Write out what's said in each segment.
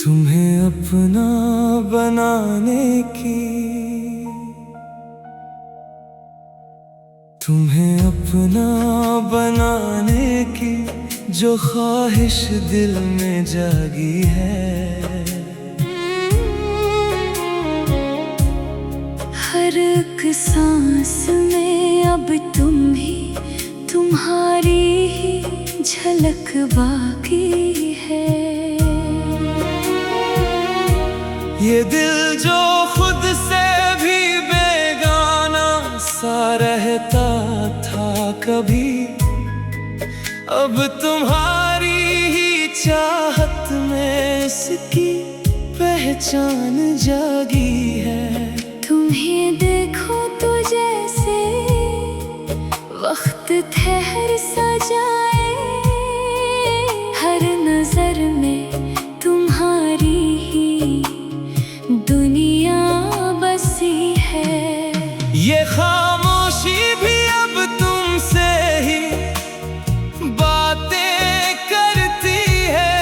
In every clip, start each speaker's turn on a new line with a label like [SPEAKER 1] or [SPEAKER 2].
[SPEAKER 1] तुम्हें अपना बनाने की, तुम्हें अपना बनाने की जो ख्वाहिश दिल में जागी है।
[SPEAKER 2] हर एक सांस में अब तुम ही, तुम्हारी ही झलक बाकी है।
[SPEAKER 1] ये दिल जो खुद से भी बेगाना सा रहता था कभी, अब तुम्हारी ही चाहत में इसकी पहचान जागी है।
[SPEAKER 2] तुम्हें देखो तो जैसे वक्त ठहर सा जाए, हर नजर में तुम्हारी ही दुनिया बसी है।
[SPEAKER 1] ये खामोशी भी अब तुमसे ही बातें करती है,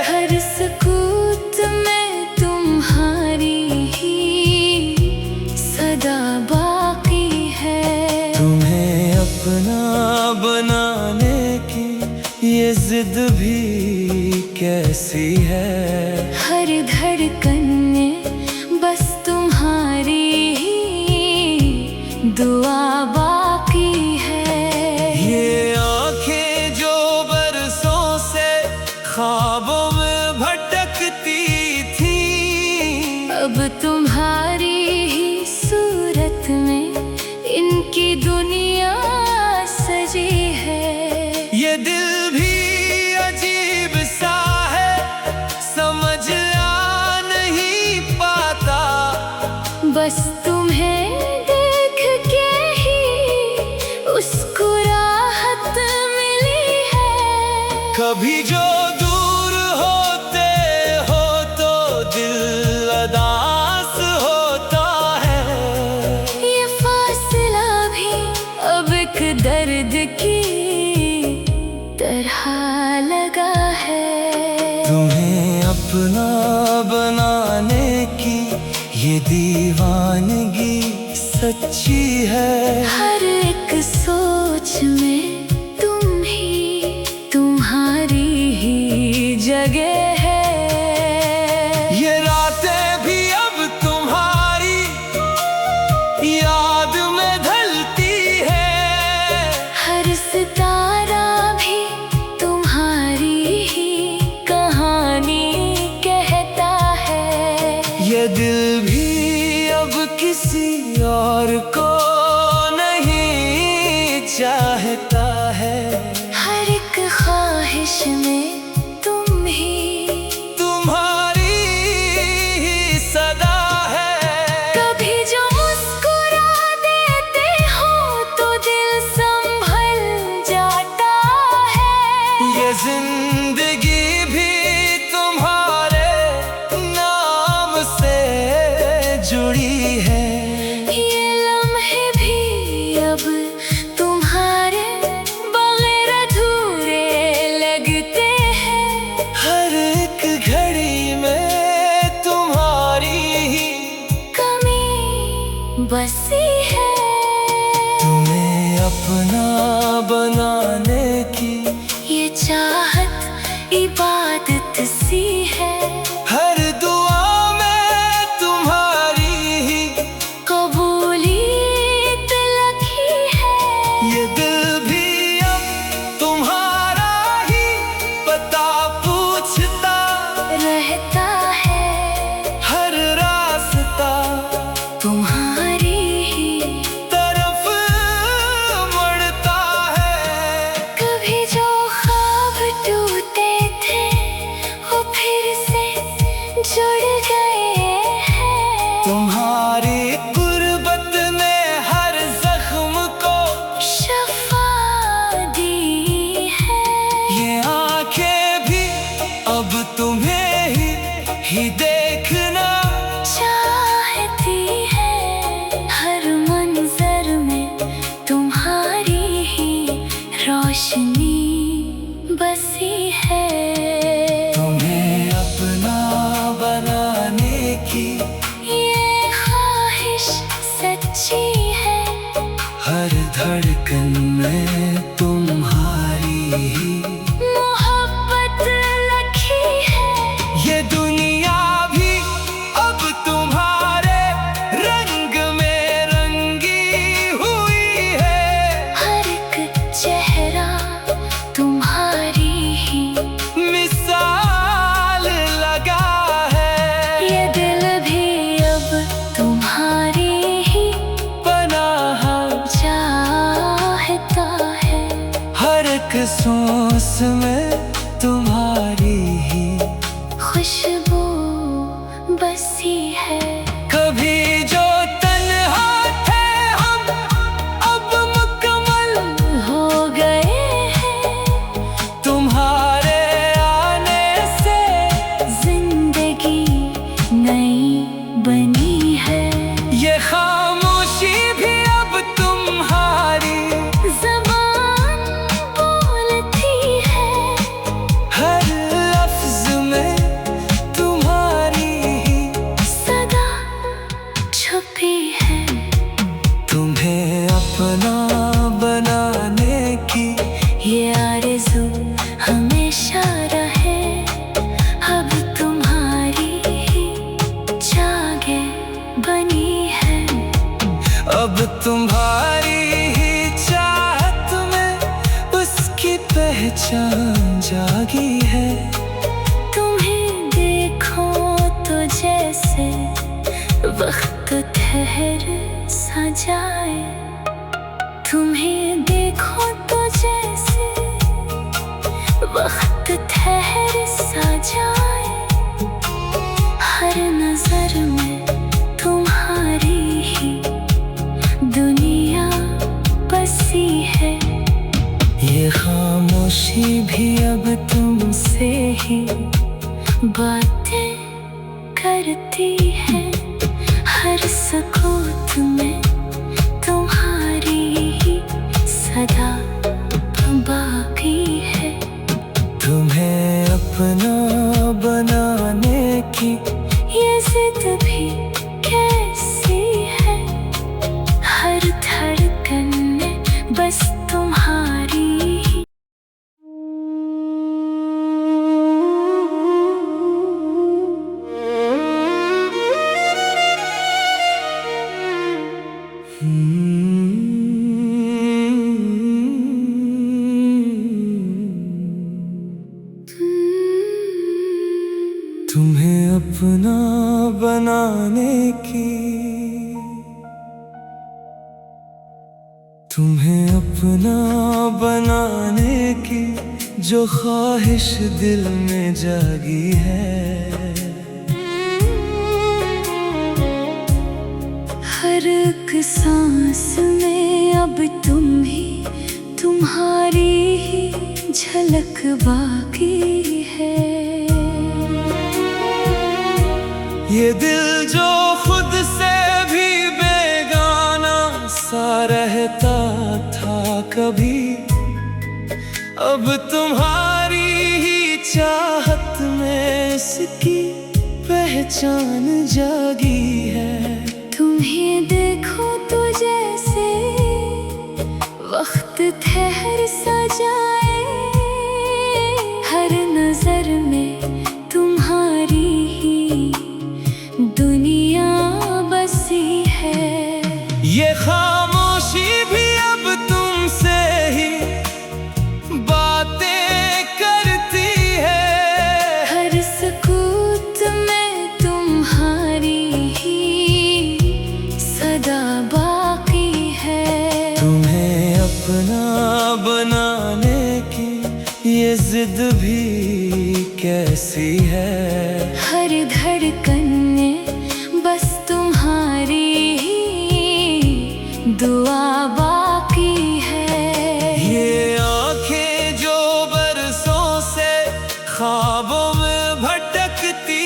[SPEAKER 2] हर सकूत में तुम्हारी ही सदा बाकी है।
[SPEAKER 1] तुम्हें अपना बनाने की ये जिद भी कैसी है।
[SPEAKER 2] हर धड़कन में बस तुम्हारी ही दुआ बाकी है।
[SPEAKER 1] ये आंखें जो बरसों से ख्वाबों में भटकती थी,
[SPEAKER 2] अब तुम्हारी ही सूरत में इनकी दुनिया सजी है।
[SPEAKER 1] ये दिल भी अजीब सा है, समझ आ नहीं पाता,
[SPEAKER 2] बस तुम्हें देख के ही उसको राहत मिली है।
[SPEAKER 1] कभी जो दूर होते हो तो दिल अदास होता है।
[SPEAKER 2] ये फासला भी अब एक दर्द की तरह लगा है।
[SPEAKER 1] तुम्हें अपना बनाने की ये दीवानगी सच्ची है।
[SPEAKER 2] हर एक सोच में तुम ही, तुम्हारी ही जगह है।
[SPEAKER 1] ये रातें भी अब तुम्हारी याद में ढलती है,
[SPEAKER 2] हर सितारा भी तुम्हारी ही कहानी कहता है।
[SPEAKER 1] ये दिल भी अब किसी और को नहीं चाहता है।
[SPEAKER 2] हर एक ख्वाहिश में तुम ही,
[SPEAKER 1] तुम्हारी ही सदा है।
[SPEAKER 2] कभी जो मुस्कुरा देते हो तो दिल संभल जाता है।
[SPEAKER 1] ये जिंदगी भी तुम्हारे नाम से जुड़ी है।
[SPEAKER 2] ये लम्हे भी अब तुम्हारे बगैर अधूरे लगते हैं।
[SPEAKER 1] हर एक घड़ी में तुम्हारी ही
[SPEAKER 2] कमी बसी है।
[SPEAKER 1] तुम्हें अपना बनाने की
[SPEAKER 2] ये चाहत इबादत सी है।
[SPEAKER 1] हर दुआ में तुम्हारी ही
[SPEAKER 2] कबूलियत लखी है।
[SPEAKER 1] ये दिल भी अब तुम्हारा ही पता पूछता
[SPEAKER 2] रहता है।
[SPEAKER 1] हर रास्ता
[SPEAKER 2] तुम्हारी ही
[SPEAKER 1] तरफ मुड़ता है।
[SPEAKER 2] कभी जो ख्वाब टूटे थे वो फिर से जुड़ गए हैं।
[SPEAKER 1] तुम्हारी गुर्बत ने हर जख्म को
[SPEAKER 2] शफा दी है।
[SPEAKER 1] ये आंखें भी अब तुम्हें ही देखना
[SPEAKER 2] चाहती है। हर मंजर में तुम्हारी ही रोशनी बसी है।
[SPEAKER 1] तुम्हें अपना सांस में तुम्हारी ही
[SPEAKER 2] खुशबू बसी है।
[SPEAKER 1] कभी जो तन्हा थे हम अब मुकम्मल
[SPEAKER 2] हो गए हैं
[SPEAKER 1] तुम्हारे आने से
[SPEAKER 2] जिंदगी नई बनी है।
[SPEAKER 1] ये खामोशी भी अब तुम्हारी
[SPEAKER 2] ज़बान बोलती है।
[SPEAKER 1] हर लफ्ज में तुम्हारी ही
[SPEAKER 2] सदा छुपी है।
[SPEAKER 1] तुम्हें अपना बनाने की
[SPEAKER 2] ये आरज़ू हमेशा रहे। अब तुम्हारी ही जागे बनी है।
[SPEAKER 1] अब तुम्हारी ही चाहत में उसकी पहचान जागी है।
[SPEAKER 2] तुम्हें देखो तो जैसे वक्त ठहर सा जाए। तुम्हें देखो तो जैसे वक्त ठहर सा जाए। हर नजर में तुम्हारी ही दुनिया बसी है।
[SPEAKER 1] ये खामोशी भी अब तुमसे ही
[SPEAKER 2] बातें करती है। हर सुकूत में तुम्हारी ही सदा बाकी है।
[SPEAKER 1] तुम्हें अपना बनाने की
[SPEAKER 2] ये जिद भी कैसी है। हर धड़कन में बस तुम्हारी ही
[SPEAKER 1] तुम्हें अपना बनाने की तुम्हें अपना बनाने की जो ख्वाहिश दिल में जागी है।
[SPEAKER 2] हर एक सांस में अब तुम ही तुम्हारी ही झलक बाकी है।
[SPEAKER 1] ये दिल जो खुद से भी बेगाना सा रहता था कभी, अब तुम्हारी ही चाहत में इसकी पहचान जागी है।
[SPEAKER 2] तुम्हें देखो तो जैसे वक्त ठहर सा जाए। हर नजर में तुम्हारी ही दुनिया बसी है।
[SPEAKER 1] ये खामोशी भी अब तुमसे ही बातें करती है।
[SPEAKER 2] हर सुकूत में तुम्हारी ही सदा बाकी है।
[SPEAKER 1] तुम्हें अपना बनाने की ये जिद भी कैसी है।
[SPEAKER 2] हर धड़कन में बस तुम्हारी ही दुआ बाकी है।
[SPEAKER 1] ये आंखें जो बरसों से ख्वाबों में भटकती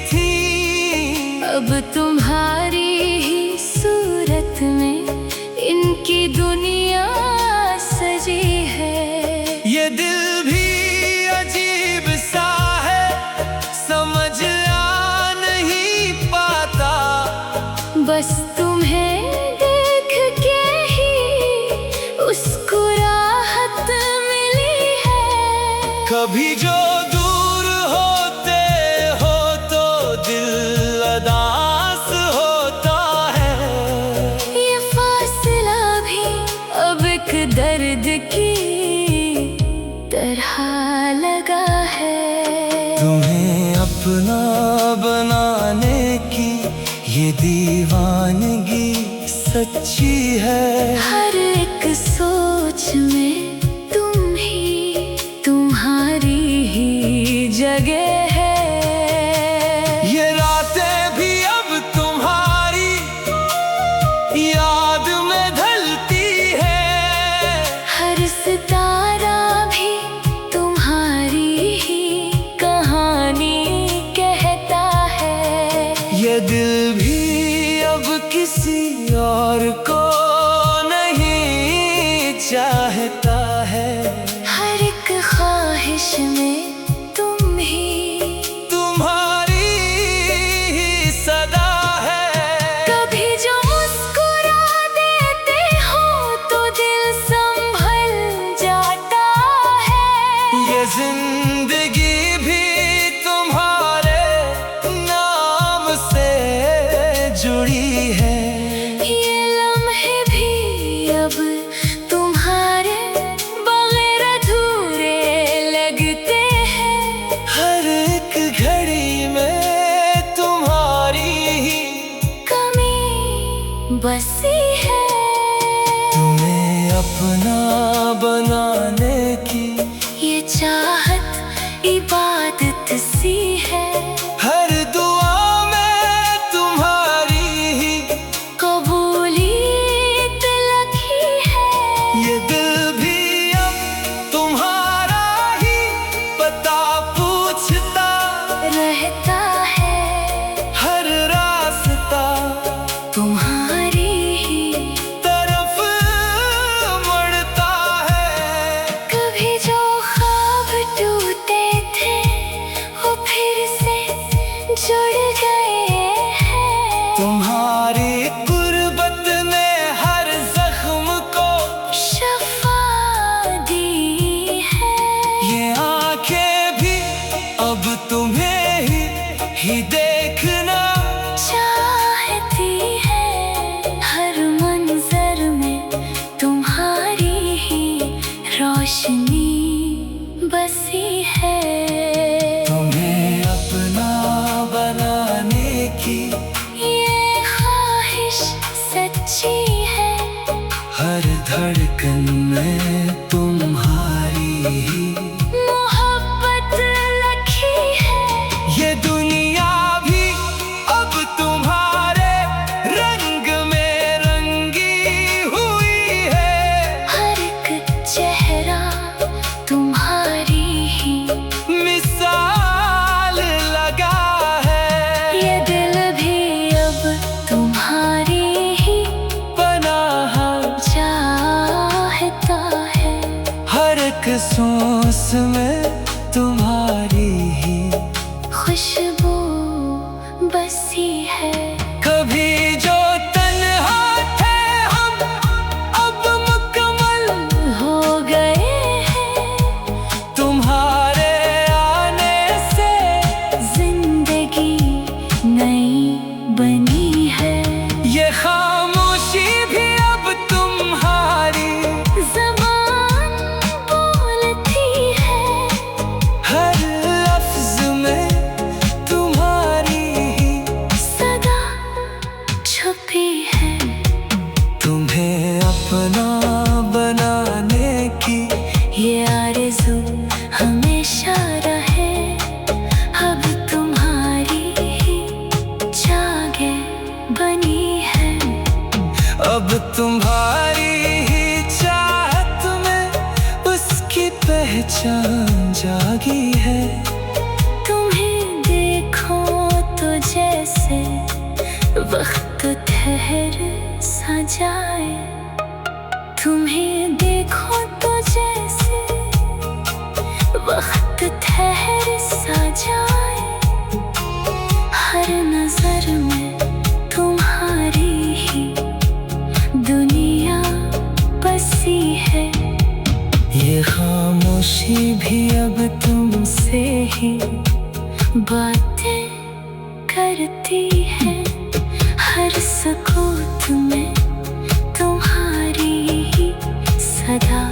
[SPEAKER 1] थी,
[SPEAKER 2] अब तुम्हारी ही सूरत में इनकी दुनिया सजी है।
[SPEAKER 1] ये दिल भी अजीब सा है, समझ आ नहीं पाता।
[SPEAKER 2] बस तुम्हें देख के ही उसको राहत मिली है।
[SPEAKER 1] कभी जो दूर होते हो तो दिल अदास होता है।
[SPEAKER 2] ये फासला भी अब एक दर्द की तरह लगा है।
[SPEAKER 1] तुम्हें अपना बनाने की ये दीवानगी सच्ची है।
[SPEAKER 2] हर एक सोच में तुम ही एक ख्वाहिश में तुम ही,
[SPEAKER 1] तुम्हारी ही सदा है।
[SPEAKER 2] कभी जो मुस्कुरा देते हो तो दिल संभल जाता है।
[SPEAKER 1] ये जिंदगी भी तुम्हारे नाम से जुड़ी है।
[SPEAKER 2] ये लम्हे भी अब तुम्हारे बगैर अधूरे लगते हैं।
[SPEAKER 1] हर एक घड़ी में तुम्हारी ही
[SPEAKER 2] कमी बसी है।
[SPEAKER 1] तुम्हें अपना बनाने की
[SPEAKER 2] ये चाहत इबादत सी है।
[SPEAKER 1] हर दुआ में तुम्हारी ही
[SPEAKER 2] कबूलियत लिखी है।
[SPEAKER 1] ये दिल भी अब तुम्हारा ही पता पूछता
[SPEAKER 2] रहता है।
[SPEAKER 1] हर रास्ता
[SPEAKER 2] तुम्हारी ही
[SPEAKER 1] तरफ मुड़ता है।
[SPEAKER 2] कभी जो ख्वाब टूटे थे वो फिर से जुड़ गए हैं।
[SPEAKER 1] तुम्हारी गुर्बत ने हर जख्म को
[SPEAKER 2] शफा दी है।
[SPEAKER 1] ये आंखें भी अब तुम्हें ही देखना
[SPEAKER 2] चाहती है। हर मंजर में तुम्हारी ही रोशनी बसी है।
[SPEAKER 1] तुम्हें अपना बनाने की
[SPEAKER 2] ये ख्वाहिश सच्ची है।
[SPEAKER 1] हर धड़कन में तुम्हारी ही
[SPEAKER 2] मोहब्बत लिखी है।
[SPEAKER 1] ये दुनिया भी अब तुम्हारे रंग में रंगी हुई है।
[SPEAKER 2] हर एक चेहरा तुम्हारी ही
[SPEAKER 1] मिसाल लगा है।
[SPEAKER 2] ये दिल भी अब तुम्हारी ही
[SPEAKER 1] पनाह
[SPEAKER 2] चाहता है।
[SPEAKER 1] हर एक सांस में तुम्हारी ही
[SPEAKER 2] खुशबू बसी है।
[SPEAKER 1] कभी जो तन्हा थे हम अब मुकम्मल
[SPEAKER 2] हो गए हैं।
[SPEAKER 1] तुम्हारे आने से
[SPEAKER 2] जिंदगी नई बनी है।
[SPEAKER 1] ये खामोशी भी अब तुम्हारी
[SPEAKER 2] ज़बान बोलती है।
[SPEAKER 1] हर लफ्ज में तुम्हारी ही
[SPEAKER 2] सदा छुपी है।
[SPEAKER 1] तुम्हें अपना बनाने की
[SPEAKER 2] ये आरज़ू हमेशा रहे। अब तुम्हारी ही जागे बनी है।
[SPEAKER 1] अब तुम्हारी ही चाहत में उसकी पहचान जागी है।
[SPEAKER 2] तुम्हें देखो तो जैसे वक्त ठहर सा जाए। तुम्हें देखो तो जैसे वक्त ठहर सा जाए। हर नजर में तुम्हारी ही दुनिया बसी है।
[SPEAKER 1] ये खामोशी भी अब तुमसे ही
[SPEAKER 2] बातें करती है। हर सकूत में तुम्हारी ही सदा